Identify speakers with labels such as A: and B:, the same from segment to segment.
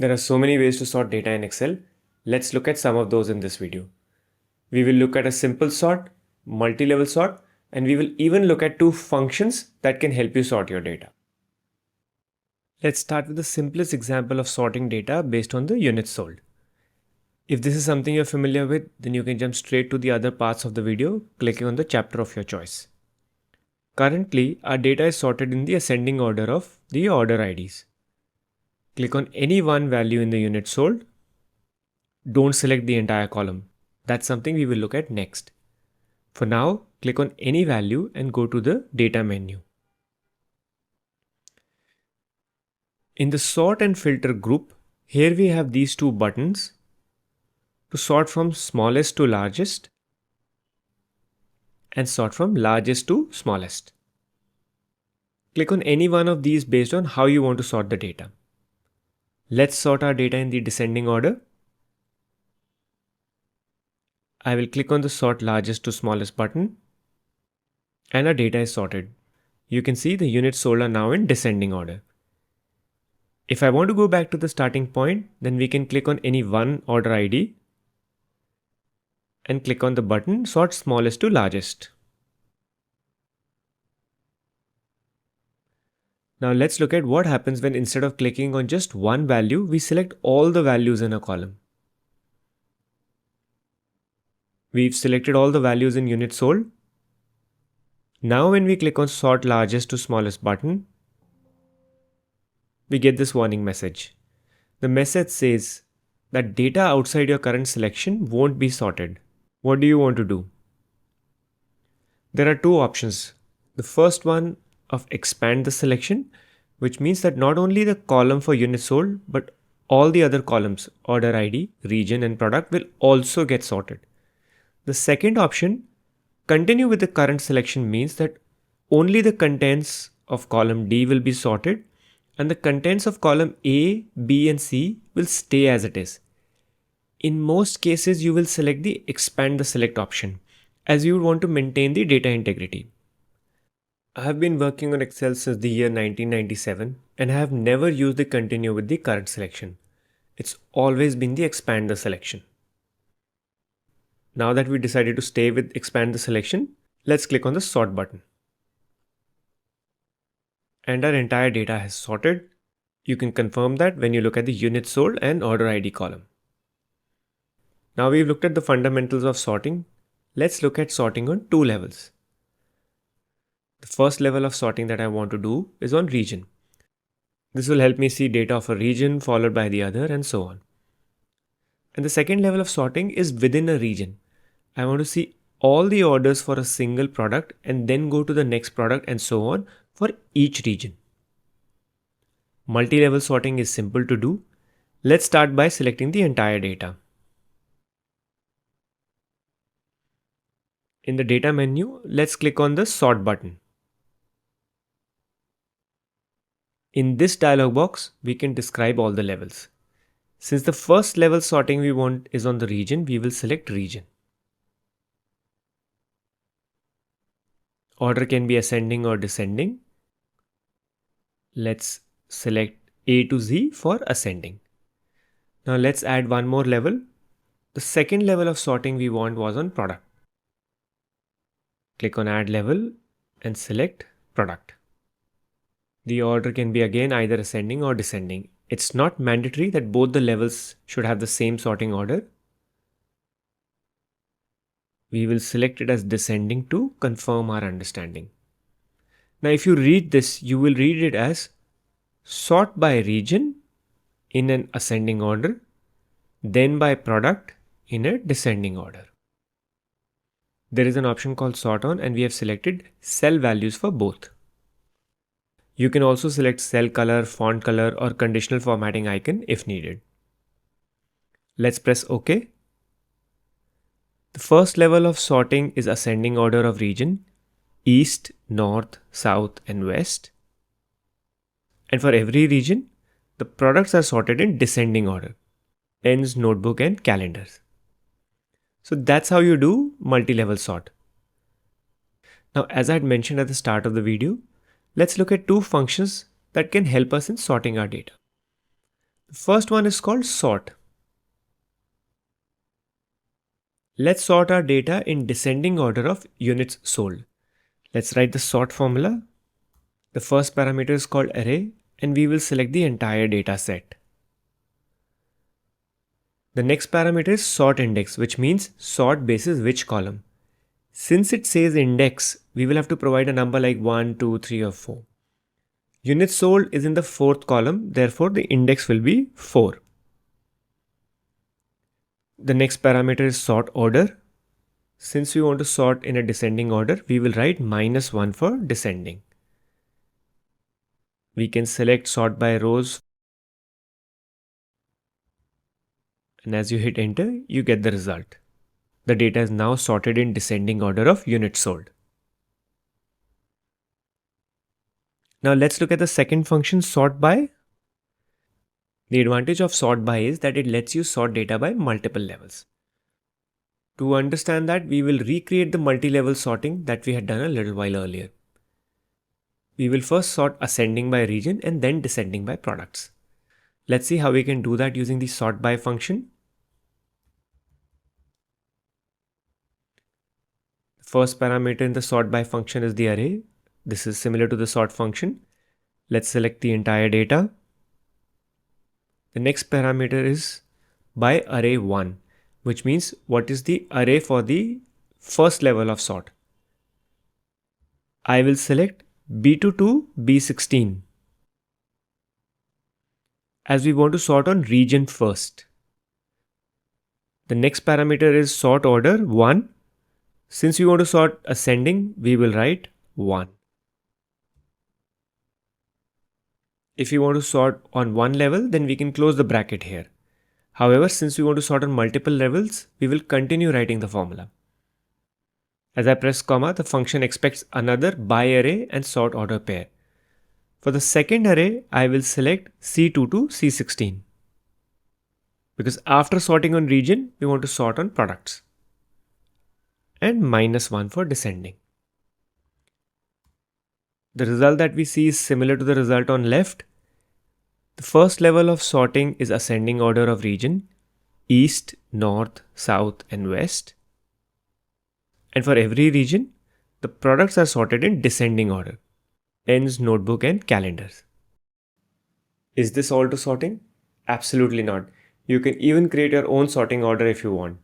A: There are so many ways to sort data in Excel. Let's look at some of those in this video. We will look at a simple sort, multi-level sort, and we will even look at two functions that can help you sort your data. Let's start with the simplest example of sorting data based on the units sold. If this is something you're familiar with, then you can jump straight to the other parts of the video, clicking on the chapter of your choice. Currently, our data is sorted in the ascending order of the order IDs. Click on any one value in the unit sold. Don't select the entire column. That's something we will look at next. For now, click on any value and go to the data menu. In the sort and filter group, here we have these two buttons to sort from smallest to largest and sort from largest to smallest. Click on any one of these based on how you want to sort the data. Let's sort our data in the descending order. I will click on the sort largest to smallest button and our data is sorted. You can see the units sold are now in descending order. If I want to go back to the starting point, then we can click on any one order ID and click on the button sort smallest to largest. Now let's look at what happens when instead of clicking on just one value, we select all the values in a column. We've selected all the values in units sold. Now when we click on sort largest to smallest button, we get this warning message. The message says that data outside your current selection won't be sorted. What do you want to do? There are two options. The first one of expand the selection, which means that not only the column for units sold, but all the other columns, order ID, region, and product will also get sorted. The second option, continue with the current selection, means that only the contents of column D will be sorted and the contents of column A, B, and C will stay as it is. In most cases, you will select the expand the select option as you would want to maintain the data integrity. I have been working on Excel since the year 1997 and I have never used the continue with the current selection. It's always been the expand the selection. Now that we decided to stay with expand the selection, let's click on the sort button. And our entire data has sorted. You can confirm that when you look at the units sold and order ID column. Now we've looked at the fundamentals of sorting. Let's look at sorting on two levels. The first level of sorting that I want to do is on region. This will help me see data of a region followed by the other and so on. And the second level of sorting is within a region. I want to see all the orders for a single product and then go to the next product and so on for each region. Multi-level sorting is simple to do. Let's start by selecting the entire data. In the data menu, let's click on the sort button. In this dialog box, we can describe all the levels. Since the first level sorting we want is on the region, we will select region. Order can be ascending or descending. Let's select A to Z for ascending. Now let's add one more level. The second level of sorting we want was on product. Click on add level and select product. The order can be again either ascending or descending. It's not mandatory that both the levels should have the same sorting order. We will select it as descending to confirm our understanding. Now if you read this, you will read it as sort by region in an ascending order, then by product in a descending order. There is an option called sort on and we have selected cell values for both. You can also select cell color, font color, or conditional formatting icon if needed. Let's press OK. The first level of sorting is ascending order of region, east, north, south, and west. And for every region, the products are sorted in descending order, pens, notebook, and calendars. So that's how you do multi-level sort. Now, as I had mentioned at the start of the video, let's look at two functions that can help us in sorting our data. The first one is called sort. Let's sort our data in descending order of units sold. Let's write the sort formula. The first parameter is called array and we will select the entire data set. The next parameter is sort index, which means sort basis which column. Since it says index, we will have to provide a number like 1, 2, 3 or 4. Units sold is in the fourth column, therefore the index will be 4. The next parameter is sort order. Since we want to sort in a descending order, we will write -1 for descending. We can select sort by rows, and as you hit enter, you get the result. The data is now sorted in descending order of units sold. Now let's look at the second function, sort by. The advantage of sort by is that it lets you sort data by multiple levels. To understand that, we will recreate the multi-level sorting that we had done a little while earlier. We will first sort ascending by region and then descending by products. Let's see how we can do that using the sort by function. The first parameter in the sort by function is the array. This is similar to the sort function. Let's select the entire data. The next parameter is by array 1, which means what is the array for the first level of sort. I will select B2 to B16 as we want to sort on region first. The next parameter is sort order 1. Since we want to sort ascending, we will write 1. If we want to sort on one level, then we can close the bracket here. However, since we want to sort on multiple levels, we will continue writing the formula. As I press comma, the function expects another by array and sort order pair. For the second array, I will select C2 to C16. Because after sorting on region, we want to sort on products. And -1 for descending. The result that we see is similar to the result on left. The first level of sorting is ascending order of region, east, north, south and west. And for every region, the products are sorted in descending order, pens, notebook and calendars. Is this all to sorting? Absolutely not. You can even create your own sorting order if you want.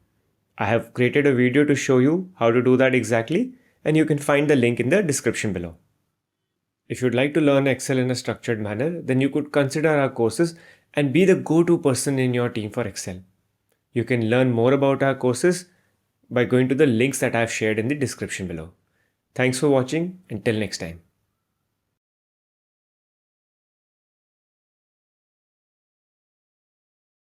A: I have created a video to show you how to do that exactly, and you can find the link in the description below. If you'd like to learn Excel in a structured manner, then you could consider our courses and be the go-to person in your team for Excel. You can learn more about our courses by going to the links that I've shared in the description below. Thanks for watching. Until next time.